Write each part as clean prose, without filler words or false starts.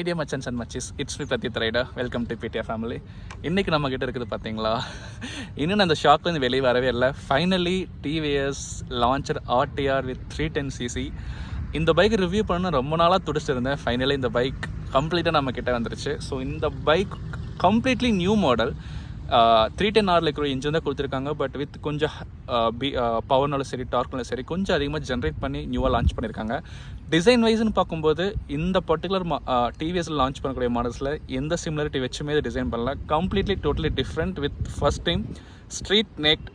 My dear machans and machis, it's me Prathit Rider. Welcome to PTR family. இன்னைக்கு நம்ம கிட்ட இருக்குது பார்த்தீங்களா, இன்னும் அந்த ஷாக்லேருந்து வெளியே வரவே இல்லை. Finally TVS launched RTR with 310cc. இந்த பைக் ரிவ்யூ பண்ண ரொம்ப நாளாக துடிச்சிருந்தேன். ஃபைனலி இந்த பைக் கம்ப்ளீட்டாக நம்ம கிட்ட வந்துருச்சு. ஸோ இந்த bike completely new model. 310R இருக்கிற இன்ஜின் தான் கொடுத்துருக்காங்க. பட் வித் கொஞ்சம் பவர்னாலும் சரி டார்க்னாலும் சரி கொஞ்சம் அதிகமாக ஜென்ரேட் பண்ணி நியூவாக லான்ச் பண்ணியிருக்காங்க. டிசைன் வைஸ்னு பார்க்கும்போது இந்த பர்டிகுலர் டிவிஎஸில் லான்ச் பண்ணக்கூடிய மாடல்ஸில் எந்த சிமிலாரிட்டி வச்சுமே இதை டிசைன் பண்ணல. Completely totally different with first time street naked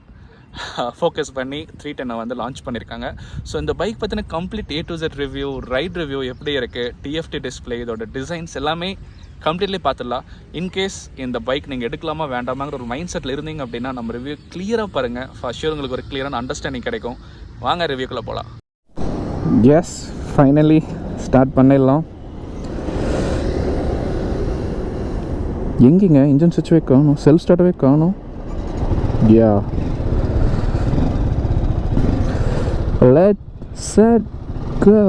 focus பண்ணி 310 வந்து லான்ச் பண்ணியிருக்காங்க. ஸோ இந்த பைக் பற்றின complete A to Z review, ride review எப்படி இருக்குது, TFT டிஸ்பிளே, இதோட டிசைன்ஸ் எல்லாமே கம்ப்ளீட்லி பார்த்துடலாம். இன்கேஸ் இந்த பைக் நீங்கள் எடுக்கலாமா வேண்டாமாங்கிற ஒரு மைண்ட் செட்டில் இருந்தீங்க அப்படின்னா நம்ம ரிவ்யூ கிளியராக பாருங்கள். ஃபர்ஸ்ட் ஷூர் உங்களுக்கு ஒரு கிளியரான அண்டர்ஸ்டாண்டிங் கிடைக்கும். வாங்க ரிவ்யூக்குள்ளே போகலாம். எஸ், ஃபைனலி ஸ்டார்ட் பண்ணிடலாம். எங்கேங்க இன்ஜின் சுவிட்சவே காணும், செல்ஃப் ஸ்டார்ட்டவே காணும். யா, லெட்ஸ் செட் கோ.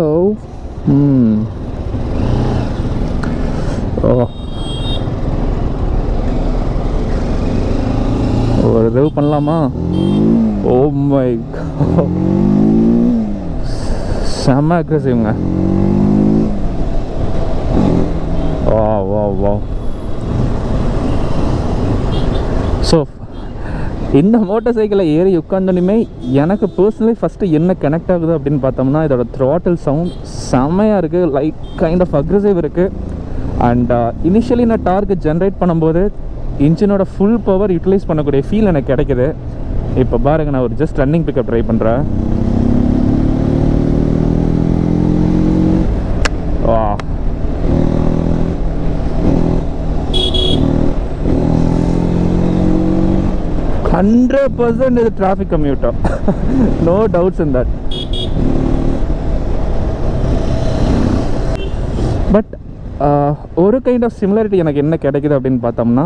ஒரு ரிவ்யூ பண்ணலாமா? ஓ மை காட், செம்ம அக்ரெசிவ்ங்க. வா வா வா. ஸோ இந்த மோட்டார் சைக்கிளில் ஏறி உட்காந்தோன்னுமே எனக்கு பர்சனலி ஃபஸ்ட்டு என்ன கனெக்ட் ஆகுது அப்படின்னு பார்த்தோம்னா, இதோட த்ராட்டில் சவுண்ட் செம்மையாக இருக்குது. லைக் கைண்ட் ஆஃப் அக்ரெசிவ் இருக்குது. அண்ட் இனிஷியலி நான் டார்க்கு ஜென்ரேட் பண்ணும்போது இன்ஜினோட ஃபுல் பவர் யூட்டிலைஸ் பண்ணக்கூடிய ஃபீல் எனக்கு கிடைக்குது. இப்போ பாருங்கள், நான் ஒரு ஜஸ்ட் ரன்னிங் பிக்கப் ட்ரை பண்ணுறேன். வா, $100% இது traffic commuter. No doubts in that. But ஒரு கைண்ட் ஆஃப் சிமிலாரிட்டி எனக்கு என்ன கிடைக்குது அப்படின்னு பார்த்தோம்னா,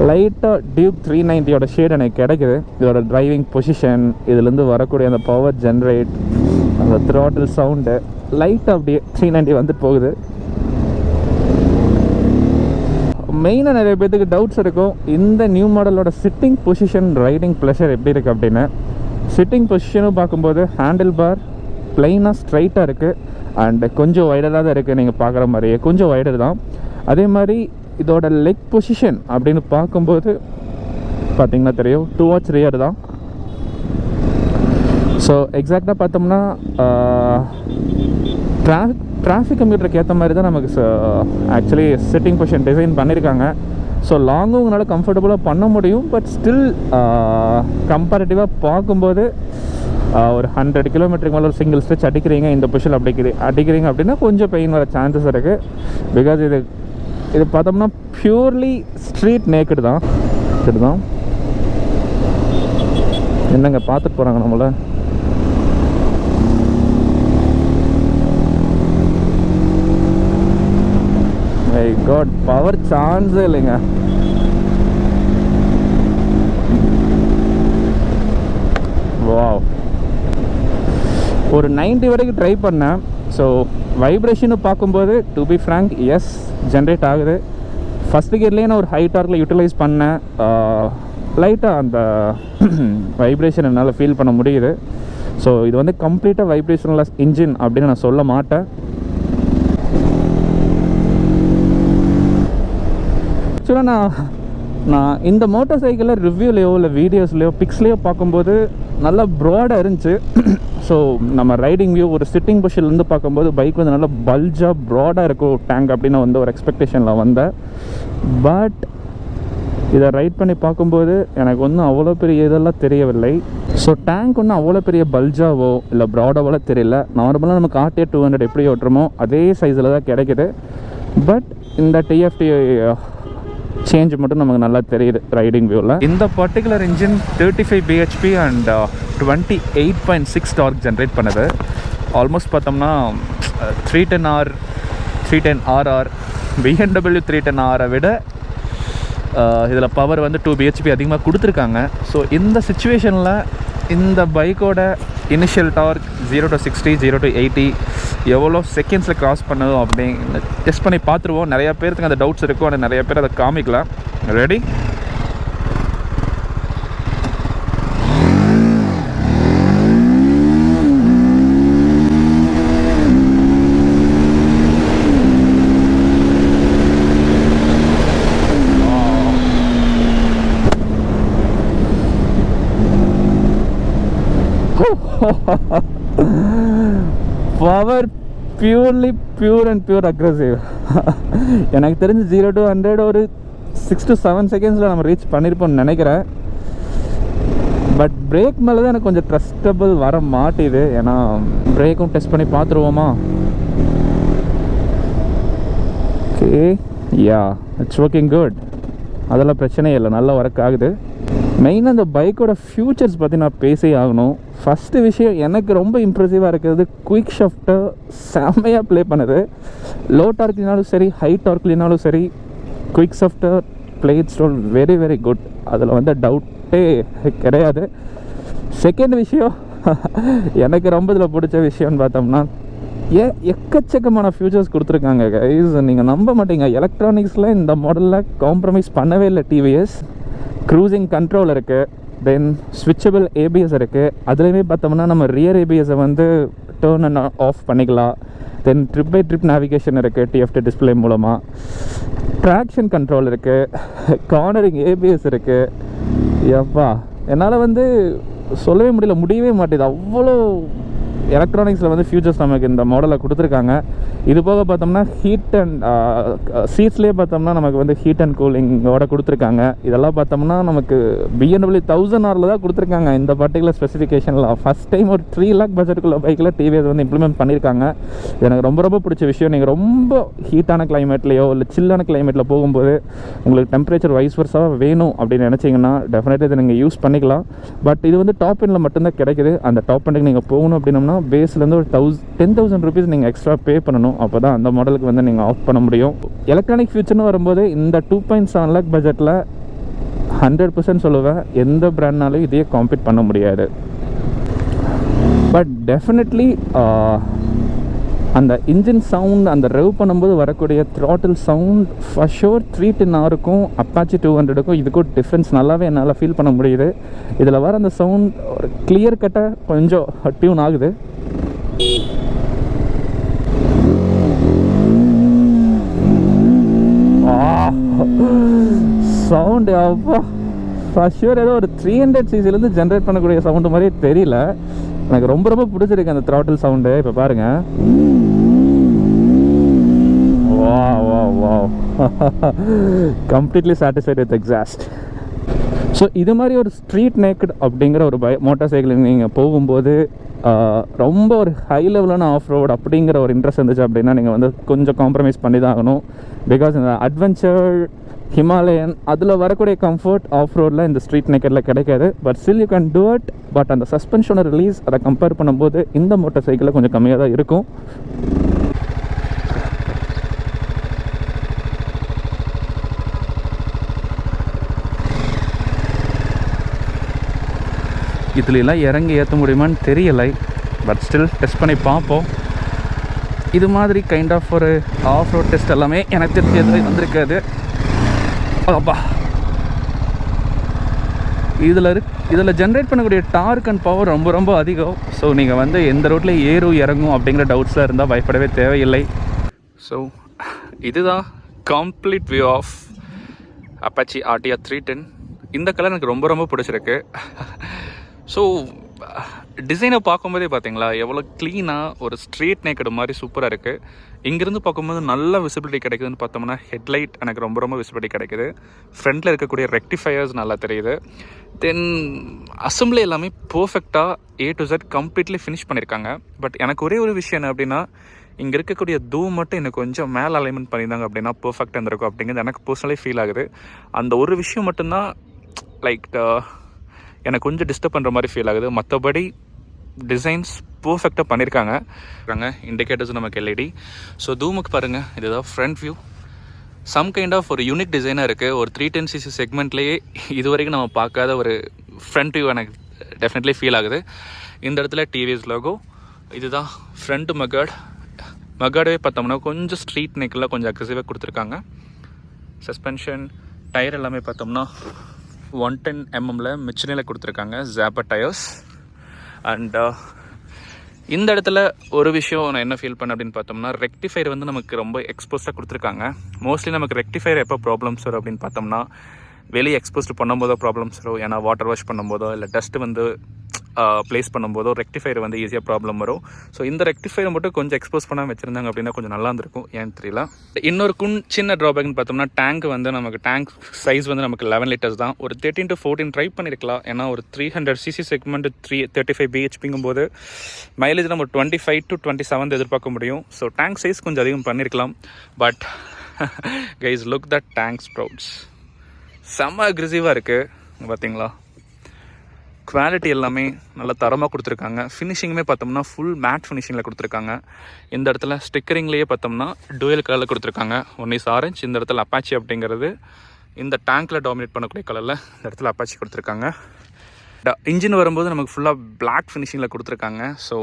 லைட்டாக டியூக் 390யோட ஷேட் எனக்கு கிடைக்குது. இதோட டிரைவிங் பொசிஷன், இதுலேருந்து வரக்கூடிய அந்த பவர் ஜென்ரேட், அந்த த்ராட்டில் சவுண்டு லைட்டாக அப்படியே 390 வந்துட்டு போகுது. மெயினாக நிறைய பேருக்கு டவுட்ஸ் இருக்கும், இந்த நியூ மாடலோட சிட்டிங் பொசிஷன், ரைடிங் ப்ளஷர் எப்படி இருக்குது அப்படின்னு. சிட்டிங் பொசிஷனும் பார்க்கும்போது ஹேண்டில் பார் ப்ளைனாக ஸ்ட்ரைட்டாக இருக்குது அண்டு கொஞ்சம் வைடராக தான் இருக்குது. நீங்கள் பார்க்குற மாதிரியே கொஞ்சம் வைடர் தான். அதே மாதிரி இதோட லெக் பொசிஷன் அப்படின்னு பார்க்கும்போது பார்த்திங்கன்னா தெரியும், டுவார்ட்ஸ் ரியர் தான். ஸோ எக்ஸாக்டாக பார்த்தோம்னா டிராஃபிக் கம்ப்யூட்டருக்கு ஏற்ற மாதிரி தான் நமக்கு ஆக்சுவலி சிட்டிங் பொசிஷன் டிசைன் பண்ணியிருக்காங்க. ஸோ லாங்கும் உங்களால் கம்ஃபர்டபுளாக பண்ண முடியும். பட் ஸ்டில் கம்பேரிட்டிவாக பார்க்கும்போது ஒரு 100 கிலோமீட்டருக்கு மேலே ஒரு சிங்கிள் ஸ்ட்ரெச் அடிக்கிறீங்க, இந்த பொசிஷன் அடிக்கிறீங்க அப்படின்னா கொஞ்சம் பெயின் வர சான்சஸ் இருக்குது. பிகாஸ் இது பார்த்தோம்னா பியூர்லி ஸ்ட்ரீட் நேக்கடு தான். இதுதான் என்னங்க பார்த்துட்டு போகிறாங்க நம்மளை. மை காட், பவர் சான்ஸே இல்லைங்க. வாவ், ஒரு 90 வரைக்கும் ட்ரை பண்ணேன். ஸோ வைப்ரேஷனு பார்க்கும்போது டு பி ஃப்ராங்க் எஸ் ஜென்ரேட் ஆகுது. ஃபஸ்ட்டு கியர்லேயே நான் ஒரு ஹை டார்க்கில் யூட்டிலைஸ் பண்ணேன். லைட்டாக அந்த வைப்ரேஷன் என்னால் ஃபீல் பண்ண முடியுது. ஸோ இது வந்து கம்ப்ளீட்டாக வைப்ரேஷன்லெஸ் இன்ஜின் அப்படின்னு நான் சொல்ல மாட்டேன். ஆக்சுவலாக நான் இந்த மோட்டார் சைக்கிளில் ரிவ்யூலையோ இல்லை வீடியோஸ்லையோ பிக்ஸ்லேயோ பார்க்கும்போது நல்லா ப்ராடாக இருந்துச்சு. ஸோ நம்ம ரைடிங் வியூ ஒரு சிட்டிங் பொசிஷன்லேருந்து பார்க்கும்போது பைக் வந்து நல்லா பல்ஜாக ப்ராடாக இருக்கும் டேங்க் அப்படின்னு வந்து ஒரு எக்ஸ்பெக்டேஷனில் வந்தேன். பட் இதை ரைட் பண்ணி பார்க்கும்போது எனக்கு ஒன்றும் அவ்வளோ பெரிய இதெல்லாம் தெரியவில்லை. ஸோ டேங்க் ஒன்றும் அவ்வளோ பெரிய பல்ஜாவோ இல்லை ப்ராடாவோ தெரியல. நார்மலாக நமக்கு RTR 200 எப்படி ஓட்டுறோமோ அதே சைஸில் தான் கிடைக்குது. பட் இந்த TFT சேஞ்ச் மட்டும் நமக்கு நல்லா தெரியுது ரைடிங் வியூவில். இந்த பர்டிகுலர் இன்ஜின் 35 bhp அண்ட் 28.6 டார்க் ஜென்ரேட் பண்ணுது. ஆல்மோஸ்ட் பார்த்தோம்னா 310RR BMW 310R விட இதில் பவர் வந்து 2 bhp அதிகமாக கொடுத்துருக்காங்க. ஸோ இந்த சுச்சுவேஷனில் இந்த பைக்கோட இனிஷியல் டார்க் 0 to 60, 0 to 80 எவ்வளோ செகண்ட்ஸில் க்ராஸ் பண்ணதும் அப்படின்னு டெஸ்ட் பண்ணி பார்த்துருவோம். நிறையா பேருக்கு அந்த டவுட்ஸ் இருக்கும், ஆனால் நிறைய பேர் அதை காமிக்கலாம். Ready? Power pure and pure aggressive. எனக்கு தெரிஞ்சு 0 to 100 ஒரு 6 to 7 செகண்ட்ஸில் நம்ம ரீச் பண்ணியிருப்போம்னு நினைக்கிறேன். பட் பிரேக் மேலே தான் எனக்கு கொஞ்சம் ட்ரஸ்டபிள் வர மாட்டேது. ஏன்னா பிரேக்கும் டெஸ்ட் பண்ணி பார்த்துருவோமா? Okay, yeah, it's working good. அதெல்லாம் பிரச்சனையே இல்லை, நல்லா ஒர்க் ஆகுது. மெயினாக அந்த பைக்கோட ஃபியூச்சர்ஸ் பற்றி நான் பேசி ஆகணும். ஃபஸ்ட்டு விஷயம் எனக்கு ரொம்ப இம்ப்ரெசிவாக இருக்கிறது குயிக் ஷிஃப்ட்டை செம்மையாக ப்ளே பண்ணுது. லோ டார்க்லினாலும் சரி, ஹை டார்க்லினாலும் சரி, குயிக் ஷிஃப்ட்டை பிளேட் ஸ்டோல் வெரி வெரி குட். அதில் வந்து டவுட்டே கிடையாது. செகண்ட் விஷயம் எனக்கு ரொம்ப இதில் பிடிச்ச விஷயம்னு பார்த்தோம்னா எக்கச்சக்கமான ஃபியூச்சர்ஸ் கொடுத்துருக்காங்க கைஸ். நீங்கள் நம்ப மாட்டீங்க, எலக்ட்ரானிக்ஸில் இந்த மாடலில் காம்ப்ரமைஸ் பண்ணவே இல்லை டிவிஎஸ். க்ரூசிங் கண்ட்ரோல் இருக்குது, தென் ஸ்விட்சபிள் ஏபிஎஸ் இருக்குது. அதுலேயுமே பார்த்தோம்னா நம்ம ரியர் ஏபிஎஸை வந்து டேர்ன் அண்ட் ஆஃப் பண்ணிக்கலாம். தென் ட்ரிப் பை ட்ரிப் நேவிகேஷன் இருக்குது டிஎஃப்டி டிஸ்பிளே மூலமாக. ட்ராக்ஷன் கண்ட்ரோல் இருக்குது, கார்னரிங் ஏபிஎஸ் இருக்குது. எப்பா என்னால் வந்து சொல்லவே முடியவே மாட்டேது, அவ்வளோ எலக்ட்ரானிக்ஸில் வந்து ஃபியூச்சர்ஸ் நமக்கு இந்த மாடலில் கொடுத்துருக்காங்க. இது போக பார்த்தோம்னா ஹீட் அண்ட் சீட்ஸ்லேயே பார்த்தோம்னா நமக்கு வந்து ஹீட் அண்ட் கூலிங்கோட கொடுத்துருக்காங்க. இதெல்லாம் பார்த்தோம்னா நமக்கு BMW 1000R தான் கொடுத்துருக்காங்க இந்த பர்டிகுலர் ஸ்பெசிஃபிகேஷனில். ஃபஸ்ட் டைம் ஒரு 3 lakh பட்ஜெட்டுக்குள்ள பைக்கில் டிவிஎஸ் வந்து இம்ப்ளிமெண்ட் பண்ணியிருக்காங்க. எனக்கு ரொம்ப பிடிச்ச விஷயம். நீங்கள் ரொம்ப ஹீட்டான கிளைமேட்லேயோ இல்லை சில்லான கிளைமேட்டில் போகும்போது உங்களுக்கு டெம்பரேச்சர் வைஸ் வர்ஸாக வேணும் அப்படின்னு நினச்சிங்கன்னா டெஃபினெட்லி இதை நீங்கள் யூஸ் பண்ணிக்கலாம். பட் இது வந்து டாப் எண்டில் மட்டும்தான் கிடைக்குது. அந்த டாப் எண்டுக்கு நீங்கள் போகணும் அப்படின்னோம்னா பேஸ்லேருந்து ஒரு 10,000 rupees நீங்கள் எக்ஸ்ட்ரா பே பண்ணணும். அப்போ தான் அந்த மாடலுக்கு வந்து நீங்கள் ஆஃப் பண்ண முடியும். எலக்ட்ரானிக் ஃபியூச்சர்னு வரும்போது இந்த 2.7 lakh பட்ஜெட்டில் 100% சொல்லுவேன், எந்த பிராண்ட்னாலும் இதையே காம்பீட் பண்ண முடியாது. பட் டெஃபினெட்லி அந்த இன்ஜின் சவுண்ட், அந்த ரெவ் பண்ணும்போது வரக்கூடிய த்ராட்டில் சவுண்ட் ஃபர் ஷோர் 310Rக்கும் Apache 200க்கும் இதுக்கும் டிஃப்ரென்ஸ் நல்லாவே என்னால் ஃபீல் பண்ண முடியுது. இதில் வர அந்த சவுண்ட் ஒரு கிளியர் கட்டாக கொஞ்சம் டியூன் ஆகுது. சவுண்டு அப்பா ஃபர் ஷுர் ஏதோ ஒரு 300cc ஜென்ரேட் பண்ணக்கூடிய சவுண்டு மாதிரியே தெரியல. எனக்கு ரொம்ப பிடிச்சிருக்கு அந்த த்ராட்டில் சவுண்டு. இப்போ பாருங்க, வா completely satisfied with exhaust. So இது மாதிரி ஒரு ஸ்ட்ரீட் நேக்கட் அப்படிங்கிற ஒரு மோட்டார் சைக்கிள் நீங்கள் போகும்போது ரொம்ப ஒரு ஹை லெவலான ஆஃப் ரோட் அப்படிங்கிற ஒரு இன்ட்ரெஸ்ட் இருந்துச்சு அப்படின்னா நீங்கள் வந்து கொஞ்சம் காம்ப்ரமைஸ் பண்ணி தான் ஆகணும். பிகாஸ் இந்த அட்வென்ச்சர், ஹிமாலயன் அதில் வரக்கூடிய கம்ஃபர்ட் ஆஃப் ரோடில் இந்த ஸ்ட்ரீட் நேக்கடில் கிடைக்காது. But still you can do it. But அந்த சஸ்பென்ஷனோட ரிலீஸ் அதை கம்பேர் பண்ணும்போது இந்த மோட்டார் சைக்கிளில் கொஞ்சம் கம்மியாக தான் இருக்கும். இதுலாம் இறங்கி ஏற்ற முடியுமான்னு தெரியலை. பட் ஸ்டில் டெஸ்ட் பண்ணி பார்ப்போம். இது மாதிரி கைண்ட் ஆஃப் ஒரு ஆஃப் ரோட் டெஸ்ட் எல்லாமே எனக்கு தெரிஞ்சது வந்திருக்காது. அப்பா இதில் ஜென்ரேட் பண்ணக்கூடிய டார்க் அண்ட் பவர் ரொம்ப அதிகம். ஸோ நீங்கள் வந்து எந்த ரோட்டில் இறங்கும் அப்படிங்கிற டவுட்ஸில் இருந்தால் பயப்படவே தேவையில்லை. ஸோ இதுதான் complete view of Apache RTR 310. இந்த கலர் எனக்கு ரொம்ப பிடிச்சிருக்கு. ஸோ டிசைனை பார்க்கும்போதே பார்த்தீங்களா எவ்வளோ க்ளீனாக ஒரு ஸ்ட்ரீட் நேக்கடு மாதிரி சூப்பராக இருக்குது. இங்கேருந்து பார்க்கும்போது நல்ல விசிபிலிட்டி கிடைக்குதுன்னு பார்த்தோம்னா ஹெட்லைட் எனக்கு ரொம்ப விசிபிலிட்டி கிடைக்குது. ஃப்ரண்ட்டில் இருக்கக்கூடிய ரெக்டிஃபயர்ஸ் நல்லா தெரியுது. தென் அசம்பிளி எல்லாமே பர்ஃபெக்டாக A to Z completely finish பண்ணியிருக்காங்க. பட் எனக்கு ஒரே ஒரு விஷயம் என்ன அப்படின்னா, இங்கே இருக்கக்கூடிய தூம் மட்டும் எனக்கு கொஞ்சம் மேலே அலைன்மெண்ட் பண்ணியிருந்தாங்க அப்படின்னா பர்ஃபெக்டாக இருந்திருக்கும் அப்படிங்கிறது எனக்கு பர்சனலி ஃபீல் ஆகுது. அந்த ஒரு விஷயம் மட்டும்தான் லைக் எனக்கு கொஞ்சம் டிஸ்டர்ப் பண்ணுற மாதிரி ஃபீல் ஆகுது. மற்றபடி டிசைன்ஸ் பர்ஃபெக்டாக பண்ணியிருக்காங்க. இண்டிகேட்டர்ஸ் நமக்கு LED. ஸோ தூமுக்கு பாருங்கள், இதுதான் front view. Some kind of ஒரு யூனிக் டிசைனாக இருக்குது. ஒரு 310cc செக்மெண்ட்லேயே இது வரைக்கும் நம்ம பார்க்காத ஒரு ஃப்ரண்ட் வியூ எனக்கு டெஃபினெட்லி ஃபீல் ஆகுது. இந்த இடத்துல டிவிஎஸ் லோகோ, இதுதான் ஃப்ரண்ட் மகாடவே பார்த்தோம்னா கொஞ்சம் ஸ்ட்ரீட் நெக்கில் கொஞ்சம் அக்ரெசிவாக கொடுத்துருக்காங்க. சஸ்பென்ஷன் டயர் எல்லாமே பார்த்தோம்னா 110 mm மிச்சனில் கொடுத்துருக்காங்க, ஜாப்பா டயர்ஸ். அண்ட் இந்த இடத்துல ஒரு விஷயம் நான் என்ன ஃபீல் பண்ணேன் அப்படின்னு பார்த்தோம்னா, ரெக்டிஃபையர் வந்து நமக்கு ரொம்ப எக்ஸ்போஸ்டாக கொடுத்துருக்காங்க. மோஸ்ட்லி நமக்கு ரெக்டிஃபையர் எப்போ ப்ராப்ளம்ஸ் வரும் அப்படின்னு பார்த்தோம்னா, வெளியே எக்ஸ்போஸ்ட் பண்ணும்போதோ ப்ராப்ளம்ஸ் வரும். ஏன்னா வாட்டர் வாஷ் பண்ணும்போதோ இல்லை டஸ்ட்டு வந்து ப்ளேஸ் பண்ணும்போதோ ரெக்டிஃபையர் வந்து ஈஸியாக ப்ராப்ளம் வரும். ஸோ இந்த ரெக்டிஃபையர் மட்டும் கொஞ்சம் எக்ஸ்போஸ் பண்ணாமல் வச்சுருந்தாங்க அப்படின்னா கொஞ்சம் நல்லா இருந்திருக்கும், ஏன்னு தெரியல. இன்னொரு சின்ன ட்ராபேக்னு பார்த்தோம்னா, டேங்க் வந்து நமக்கு டேங்க் சைஸ் வந்து நமக்கு 11 liters தான். ஒரு 13 to 14 ட்ரை பண்ணியிருக்கலாம். ஏன்னா ஒரு 300cc செக்மெண்ட் 35 bhpங்கும் போது மைலேஜ் நம்ம 25 to 27 எதிர்பார்க்க முடியும். ஸோ டேங்க் சைஸ் கொஞ்சம் அதிகம் பண்ணியிருக்கலாம். But guys, look the tank sprouts, செம்ம அக்ரெசிவாக இருக்குது பார்த்தீங்களா. குவாலிட்டி எல்லாமே நல்லா தரமாக கொடுத்துருக்காங்க. ஃபினிஷிங்குமே பார்த்தோம்னா ஃபுல் மேட் ஃபினிஷிங்கில் கொடுத்துருக்காங்க. இந்த இடத்துல ஸ்டிக்கரிங்லேயே பார்த்தோம்னா டூயல் கலரில் கொடுத்துருக்காங்க. ஒன் இஸ் ஆரஞ்ச், இந்த இடத்துல அப்பாச்சி அப்படிங்கிறது இந்த டேங்க்கில் டாமினேட் பண்ணக்கூடிய கலரில் இந்த இடத்துல அப்பாச்சி கொடுத்துருக்காங்க. இன்ஜின் வரும்போது நமக்கு ஃபுல்லாக பிளாக் ஃபினிஷிங்கில் கொடுத்துருக்காங்க. ஸோ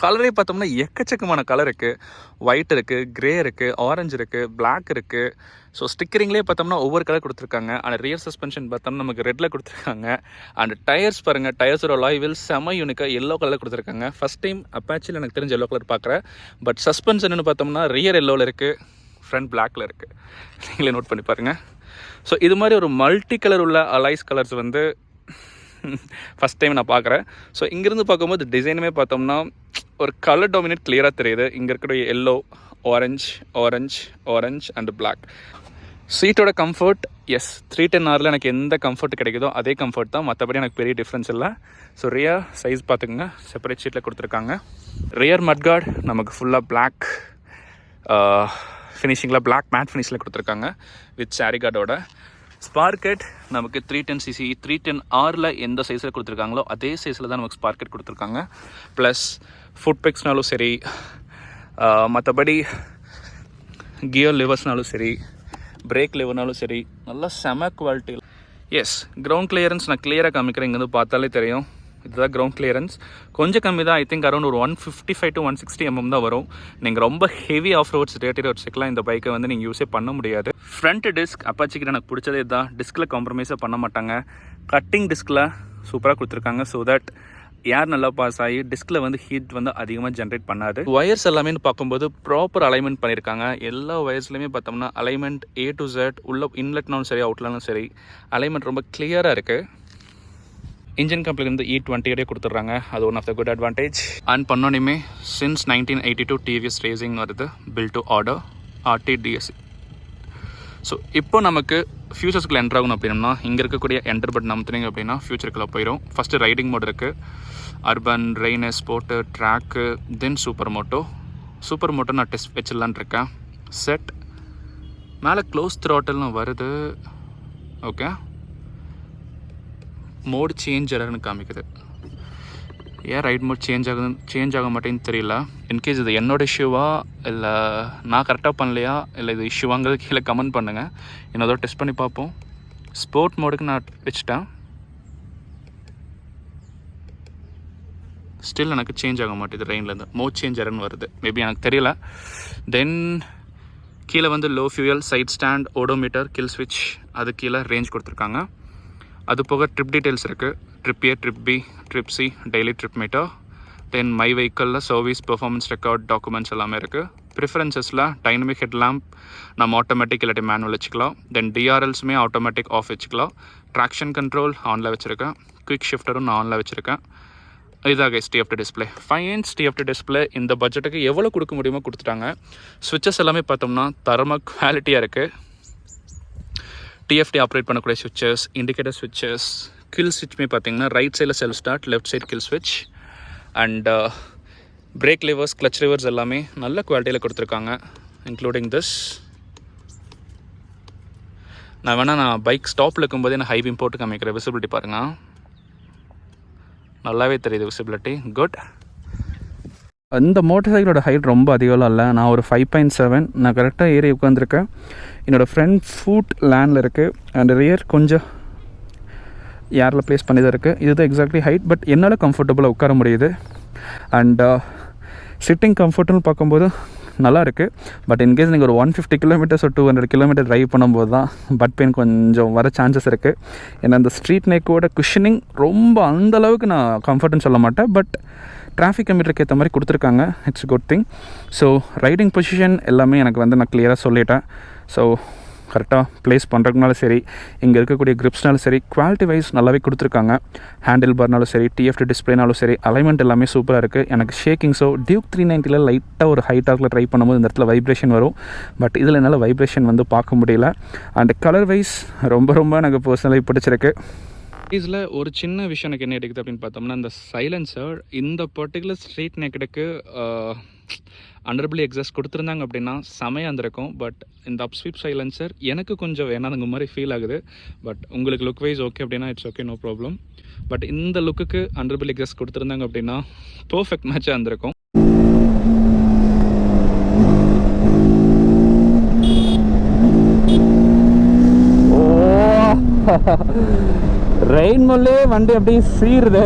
கலரே பார்த்தோம்னா எக்கச்சக்கமான கலர் இருக்குது. ஒயிட் இருக்குது, க்ரே இருக்குது, ஆரஞ்சு இருக்குது, பிளாக் இருக்குது. ஸோ ஸ்டிக்கரிங்லேயே பார்த்தோம்னா ஒவ்வொரு கலர் கொடுத்துருக்காங்க. அண்ட் ரியர் சஸ்பென்ஷன் பார்த்தோம்னா நமக்கு ரெட்டில் கொடுத்துருக்காங்க. அண்ட் டயர்ஸ் பாருங்கள், டயர்ஸோட லாய்வில் செம யூனிக்காக எல்லோ கலர் கொடுத்துருக்காங்க. ஃபஸ்ட் டைம் அப்பாச்சியில் எனக்கு தெரிஞ்ச எல்லோ கலர் பார்க்குறேன். பட் சஸ்பென்ஷன் பார்த்தோம்னா ரியர் எல்லோவில் இருக்குது, ஃப்ரண்ட் பிளாக்கில் இருக்குது. நீங்களே நோட் பண்ணி பாருங்கள். ஸோ இது மாதிரி ஒரு மல்டி கலர் உள்ள அலைஸ் கலர்ஸ் வந்து ஃபஸ்ட் டைம் நான் பார்க்குறேன். ஸோ இங்கேருந்து பார்க்கும்போது டிசைனுமே பார்த்தோம்னா ஒரு கலர் டாமினேட் கிளியராக தெரியுது. இங்கே இருக்கிற எல்லோ, ஆரஞ்ச் அண்ட் பிளாக். சீட்டோட கம்ஃபர்ட், எஸ் 310Rல எனக்கு எந்த கம்ஃபர்ட் கிடைக்குதோ அதே கம்ஃபர்ட் தான். மற்றபடி எனக்கு பெரிய டிஃப்ரென்ஸ் இல்லை. ஸோ ரியர் சைஸ் பார்த்துக்குங்க, செப்பரேட் ஷீட்டில் கொடுத்துருக்காங்க. ரியர் மட்கார்டு நமக்கு ஃபுல்லாக பிளாக் ஃபினிஷிங்கில், பிளாக் மேட் ஃபினிஷில் கொடுத்துருக்காங்க வித் சாரி கார்டோட. ஸ்பார்க்கெட் நமக்கு 310cc 310Rல எந்த சைஸில் கொடுத்துருக்காங்களோ அதே சைஸில் தான் நமக்கு ஸ்பார்க்கெட் கொடுத்துருக்காங்க. ப்ளஸ் ஃபுட் பெக்ஸ்னாலும் சரி, மற்றபடி கியர் லிவர்ஸ்னாலும் சரி, பிரேக் லிவர்னாலும் சரி, நல்லா செம குவாலிட்டி. எஸ், கிரவுண்ட் கிளியரன்ஸ் நான் கிளியராக காமிக்கிறேன். இங்கேருந்து பார்த்தாலே தெரியும், இதுதான் கிரவுண்ட் கிளியரன்ஸ். கொஞ்சம் கம்மி தான். ஐ திங்க் அரௌண்ட் ஒரு 155 to 160 mm தான் வரும். நீங்கள் ரொம்ப ஹெவி ஆஃப் ரோட்ஸ், டேட்டி ரோட்ஸுக்கெலாம் இந்த பைக்கை வந்து நீங்கள் யூஸே பண்ண முடியாது. ஃப்ரண்ட் டிஸ்க் அப்பாச்சிக்கிட்ட எனக்கு பிடிச்சதே தான். டிஸ்கில் காம்ப்ரமைஸே பண்ண மாட்டாங்க. கட்டிங் டிஸ்கில் சூப்பராக கொடுத்துருக்காங்க. ஸோ தட் ஏர் நல்லா பாஸ் ஆகி டிஸ்கில் வந்து ஹீட் வந்து அதிகமாக ஜென்ரேட் பண்ணாது. ஒயர்ஸ் எல்லாமே பார்க்கும்போது ப்ராப்பர் அலைன்மெண்ட் பண்ணியிருக்காங்க. எல்லா ஒயர்ஸ்லையுமே பார்த்தோம்னா அலைன்மெண்ட் A to Z, உள்ள இன்லெட்னாலும் சரி அவுட்லனாலும் சரி அலைன்மெண்ட் ரொம்ப கிளியராக இருக்குது. இன்ஜின் கம்பெனிலேருந்து E20 கொடுத்துட்றாங்க. அது one of the good advantage. And பண்ணோனையுமே சின்ஸ் 1982 டிவிஎஸ் ரேசிங் வருது, built to order RTDS. So இப்போ நமக்கு ஃபியூச்சர்ஸ்க்குள்ள என்ட்ரு ஆகணும் அப்படின்னா இங்கே இருக்கக்கூடிய என்டர் பட்டன் அமுத்துனீங்க அப்படின்னா ஃபியூச்சருக்குள்ளே போயிடும். ஃபஸ்ட்டு ரைடிங் மோட் இருக்குது, urban, rain, sport, track, then super moto நான் டெஸ்ட் வச்சிடலான் இருக்கேன். செட் மேலே க்ளோஸ் த்ராட்டல்னு வருது. ஓகே, மோட் சேஞ்ச் எரர்னு காமிக்குது. ஏன் ரைட் மோட் சேஞ்ச் ஆக மாட்டேன்னு தெரியல. இன்கேஸ் இது என்னோட இஷ்யூவா இல்லை நான் கரெக்டாக பண்ணலையா இல்லை இது இஷ்யூவாங்கிறது கீழே கமெண்ட் பண்ணுங்கள். என்னதோ டெஸ்ட் பண்ணி பார்ப்போம். ஸ்போர்ட் மோடுக்கு நான் வச்சுட்டேன். ஸ்டில் எனக்கு சேஞ்ச் ஆக மாட்டேது. ரெயின்லேருந்து மோட் சேஞ்ச் எரர்னு வருது. மேபி எனக்கு தெரியல. தென் கீழே வந்து low fuel, side stand, odometer, kill ஸ்விட்ச், அது கீழே ரேஞ்ச் கொடுத்துருக்காங்க. அது போக ட்ரிப் டீட்டெயில்ஸ் இருக்குது. Trip A, trip B, trip C, daily trip meter. Then my வெஹிக்கிளில் சர்வீஸ், பெர்ஃபார்மன்ஸ் ரெக்கார்ட், டாக்குமெண்ட்ஸ் எல்லாமே இருக்குது. ப்ரிஃபரன்சஸில் டைனமிக் ஹெட் லேம்ப் நம்ம ஆட்டோமேட்டிக் இல்லாட்டி மேனுவல் வச்சுக்கலாம். தென் டிஆர்எல்ஸுமே ஆட்டோமேட்டிக் ஆஃப் வச்சுக்கலாம். ட்ராக்ஷன் கண்ட்ரோல் ஆனில் வச்சுருக்கேன். குவிக் ஷிஃப்டரும் நான் ஆனில் வச்சுருக்கேன். இதாக TFT display 5 inch TFT display இந்த பட்ஜெட்டுக்கு எவ்வளோ கொடுக்க முடியுமோ கொடுத்துட்டாங்க. ஸ்விட்சஸ் எல்லாமே பார்த்தோம்னா தரமாக குவாலிட்டியாக இருக்குது. TFT ஆப்ரேட் பண்ணக்கூடிய ஸ்விட்சஸ், இண்டிகேட்டர் ஸ்விட்சஸ், கில் ஸ்விட்ச்மே பார்த்தீங்கன்னா ரைட் சைடில் self start, left side kill ஸ்விட்ச். And brake levers, clutch levers எல்லாமே நல்ல குவாலிட்டியில் கொடுத்துருக்காங்க, இன்க்ளூடிங் திஸ். நான் பைக் ஸ்டாப்பில் இருக்கும்போதே நான் ஹை பீம் போட்டு காமிக்கிறேன். விசிபிலிட்டி பாருங்கள், நல்லாவே தெரியுது விசிபிலிட்டி. குட். அந்த மோட்டர் சைக்கிளோட ஹைட் ரொம்ப அதிகம்லாம் இல்லை. நான் ஒரு 5.7. நான் கரெக்டாக ஏறி உட்காந்துருக்கேன். என்னோடய ஃப்ரண்ட் ஃபுட் லேண்டில் இருக்குது. அண்ட் ரியர் கொஞ்சம் ஏரில் ப்ளேஸ் பண்ணி தான் இருக்குது. இதுதான் எக்ஸாக்ட்லி ஹைட். பட் என்னால் கம்ஃபர்டபுளாக உட்கார முடியுது. அண்ட் சிட்டிங் கம்ஃபர்ட்னு பார்க்கும்போது நல்லா இருக்குது. பட் இன்கேஸ் நீங்கள் ஒரு 150 கிலோமீட்டர்ஸ் ஒரு 200 கிலோமீட்டர் ட்ரைவ் பண்ணும்போது தான் பட் பெயின் கொஞ்சம் வர சான்சஸ் இருக்குது. ஏன்னா அந்த ஸ்ட்ரீட் நெக்கோட குஷனிங் ரொம்ப அந்தளவுக்கு நான் கம்ஃபர்ட்னு சொல்ல மாட்டேன். பட் டிராஃபிக் கம்யூட்டருக்கு ஏற்ற மாதிரி கொடுத்துருக்காங்க. It's good thing. So riding position எல்லாமே எனக்கு வந்து நான் கிளியராக சொல்லிட்டேன். ஸோ கரெக்டாக ப்ளேஸ் பண்ணுறதுனாலும் சரி, இங்கே இருக்கக்கூடிய கிரிப்ஸ்னாலும் சரி, குவாலிட்டி வைஸ் நல்லாவே கொடுத்துருக்காங்க. ஹேண்டில் பார்னாலும் சரி, டிஎஃப்டி டிஸ்பிளேனாலும் சரி, அலைன்மெண்ட் எல்லாமே சூப்பராக இருக்குது. எனக்கு ஷேக்கிங்ஸோ டியூக் 390 லைட்டாக ஒரு ஹை டார்க்கில் ட்ரை பண்ணும்போது இந்த இடத்துல வைப்ரேஷன் வரும். பட் இதில் என்னால் வைப்ரேஷன் வந்து பார்க்க முடியல. அண்ட் கலர் வைஸ் ரொம்ப எனக்கு பர்சனலாக பிடிச்சிருக்கு. இதில் ஒரு சின்ன விஷயம் எனக்கு என்ன எடுக்குது அப்படின்னு பார்த்தோம்னா, இந்த சைலன்சர் இந்த பர்டிகுலர் ஸ்ட்ரீட் நெக்கடுக்கு அண்டர்பிளி எக்ஸாஸ்ட் கொடுத்துருந்தாங்க அப்படின்னா செமையாக இருந்திருக்கும். பட் இந்த அப்ஸ்வீப் சைலன்சர் எனக்கு கொஞ்சம் வேணாதுங்க மாதிரி ஃபீல் ஆகுது. பட் உங்களுக்கு லுக் வைஸ் ஓகே அப்படின்னா it's okay, no problem. But இந்த லுக்குக்கு அண்டர்பிளி எக்ஸாஸ்ட் கொடுத்துருந்தாங்க அப்படின்னா பர்ஃபெக்ட் மேட்சாக இருந்திருக்கும். ரெயின் மொல்லே வண்டி அப்படியே சீருது.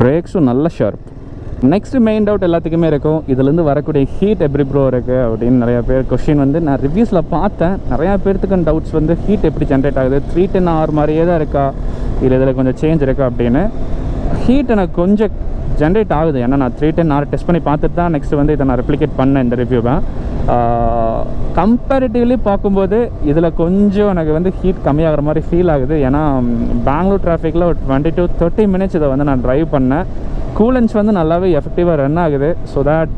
பிரேக்ஸும் நல்ல ஷார்ப். நெக்ஸ்ட் மெயின் டவுட் எல்லாத்துக்குமே இருக்கும், இதுலேருந்து வரக்கூடிய ஹீட் எப்படி ப்ரோ இருக்குது அப்படின்னு நிறையா பேர் கொஸ்டின் வந்து நான் ரிவ்யூஸில் பார்த்தேன். நிறையா பேர்த்துக்கு டவுட்ஸ் வந்து ஹீட் எப்படி ஜென்ரேட் ஆகுது, 310R மாதிரியே தான் இருக்கா இல்லை இதில் கொஞ்சம் சேஞ்ச் இருக்கா அப்படின்னு. ஹீட் எனக்கு கொஞ்சம் ஜென்ரேட் ஆகுது. ஏன்னா நான் 310R டெஸ்ட் பண்ணி பார்த்துட்டு தான் நெக்ஸ்ட் வந்து இதை நான் ரெப்ளிகேட் பண்ணேன் இந்த ரிவ்யூவை. கம்பேரிட்டிவ்லி பார்க்கும்போது இதில் கொஞ்சம் எனக்கு வந்து ஹீட் கம்மியாகிற மாதிரி ஃபீல் ஆகுது. ஏன்னா பெங்களூர் டிராஃபிக்கில் ஒரு 20 to 30 மினிட்ஸ் இதை வந்து நான் ட்ரைவ் பண்ணேன். கூலன்ஸ் வந்து நல்லாவே எஃபெக்டிவாக ரன் ஆகுது. ஸோ தட்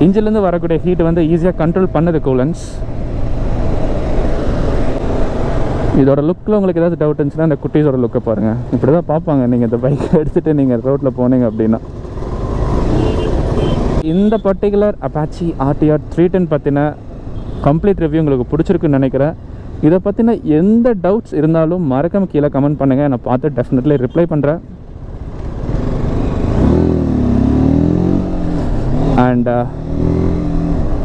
இன்ஜின்லேருந்து வரக்கூடிய ஹீட் வந்து ஈஸியாக கண்ட்ரோல் பண்ணுது கூலன்ஸ். இதோட லுக்கில் உங்களுக்கு ஏதாவது டவுட் இருந்துச்சுன்னா இந்த குட்டீஸோட லுக்கை பாருங்கள். இப்படி தான் பார்ப்பாங்க நீங்கள் இந்த பைக்கை எடுத்துகிட்டு நீங்கள் ரோட்டில் போனீங்க அப்படின்னா. இந்த பர்டிகுலர் Apache RTR 310 பற்றின கம்ப்ளீட் ரிவ்யூ உங்களுக்கு பிடிச்சிருக்குன்னு நினைக்கிறேன். இதை பற்றின எந்த டவுட்ஸ் இருந்தாலும் மறக்காம கீழே கமெண்ட் பண்ணுங்கள். நான் பார்த்து டெஃபினெட்லி ரிப்ளை பண்ணுறேன். அண்ட்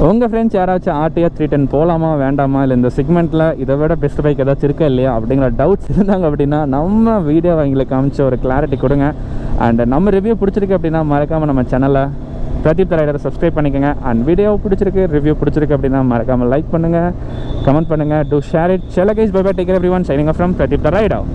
உங்கள் ஃப்ரெண்ட்ஸ் யாராச்சும் RTR 310 போகலாமா வேண்டாமா, இல்லை இந்த செக்மெண்ட்டில் இதை விட பெஸ்ட் பைக் ஏதாச்சும் இருக்கா இல்லையா அப்படிங்கிற டவுட்ஸ் இருந்தாங்க அப்படின்னா நம்ம வீடியோவை எங்களுக்கு காமிச்சு ஒரு கிளாரிட்டி கொடுங்க. அண்ட் நம்ம ரிவ்யூ பிடிச்சிருக்கு அப்படின்னா மறக்காமல் நம்ம சேனலை பிரதீப் த ரைடரை சப்ஸ்கிரைப் பண்ணிக்கோங்க. அண்ட் வீடியோ பிடிச்சிருக்கு, ரிவ்யூ பிடிச்சிருக்கு அப்படின்னா மறக்காமல் லைக் பண்ணுங்கள், கமெண்ட் பண்ணுங்கள், டூ ஷேர் இட். செல்ல guys, bye bye, take care everyone. Signing off from Pradeep the rider.